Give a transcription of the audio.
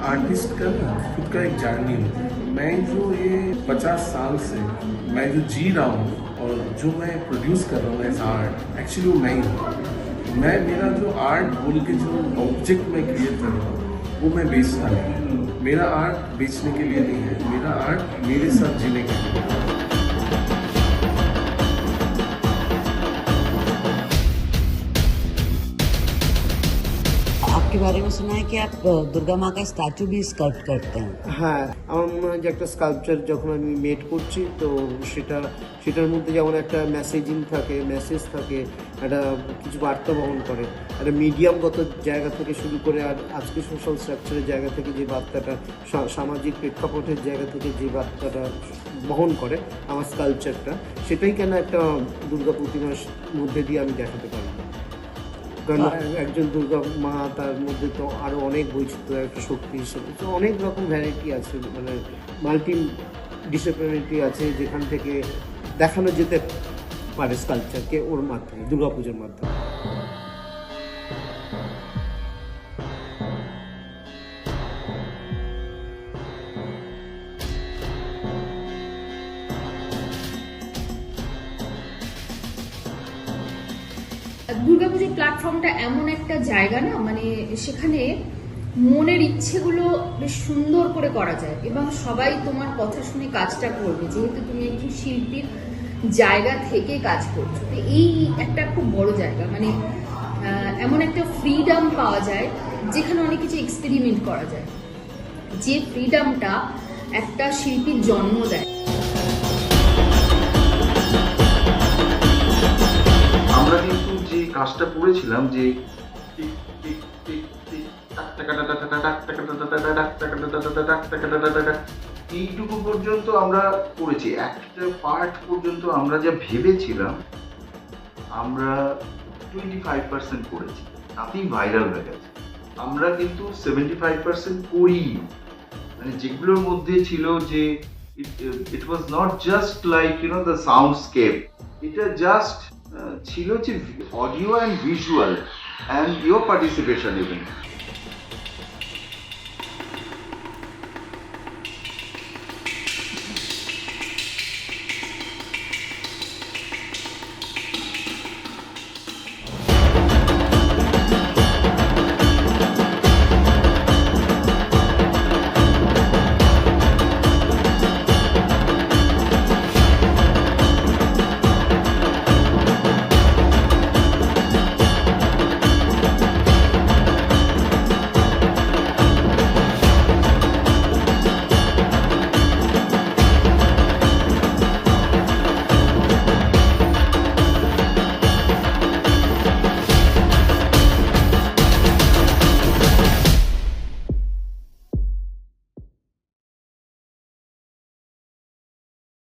Artist का ना खुद का एक जर्नी होता है। मैं जो ये 50 साल से मैं जो जी रहा हूँ और जो मैं प्रोड्यूस कर रहा हूँ एज आर्ट, एक्चुअली वो मैं ही हूँ। मैं मेरा जो आर्ट बोल के जो ऑब्जेक्ट मैं क्रिएट कर रहा हूँ वो मैं बेचता नहीं। मेरा आर्ट बेचने के लिए नहीं है, मेरा आर्ट मेरे साथ जीने के लिए है। आपके बारे में सुना है कि आप दुर्गा माँ का स्टैचू भी स्कल्प्ट करते हैं। হ্যাঁ, আমার মনে হয় যে একটা স্কাল্পচার যখন আমি মেড করছি তো সেটার মধ্যে যেমন একটা মেসেজ থাকে, একটা কিছু বার্তা বহন করে, একটা মিডিয়ামগত জায়গা থেকে শুরু করে আর আজকে সোশ্যাল স্ট্রাকচারের জায়গা থেকে যে বার্তাটা, সামাজিক প্রেক্ষাপটের জায়গা থেকে যে বার্তাটা বহন করে আমার স্কাল্পচারটা, সেটাই কেন একটা দুর্গা প্রতিমার মধ্যে দিয়ে আমি দেখাতে পারি। কারণ একজন দুর্গা মা, তার মধ্যে তো আরও অনেক বৈচিত্র্য, একটা শক্তি হিসেবে তো অনেক রকম ভ্যারাইটি আছে, মানে মাল্টি ডিসিপ্লিনারিটি আছে, যেখান থেকে দেখানো যেতে পারে স্কাল্পচারকে ওর মাধ্যমে, দুর্গাপুজোর মাধ্যমে। দুর্গাপুজোর প্ল্যাটফর্মটা এমন একটা জায়গা না, মানে সেখানে মনের ইচ্ছেগুলো বেশ সুন্দর করে করা যায় এবং সবাই তোমার কথা শুনে কাজটা করবে, যেহেতু তুমি একজন শিল্পীর জায়গা থেকে কাজ করছো। তো এই একটা খুব বড় জায়গা, মানে এমন একটা ফ্রিডম পাওয়া যায় যেখানে অনেক কিছু এক্সপেরিমেন্ট করা যায়, যে ফ্রিডমটা একটা শিল্পীর জন্ম দেয়। আমরা কিন্তু যে কাজটা করেছিলাম, যে এইটুকু পর্যন্ত আমরা করেছি, একটা পার্ট পর্যন্ত আমরা যা ভেবেছিলাম আমরা 25% করেছি, তাতেই ভাইরাল হয়ে গেছে। আমরা কিন্তু 75% করি, মানে যেগুলোর মধ্যে ছিল যে it was not just like the soundscape, এটা জাস্ট ছিল যে audio and visual and your participation even.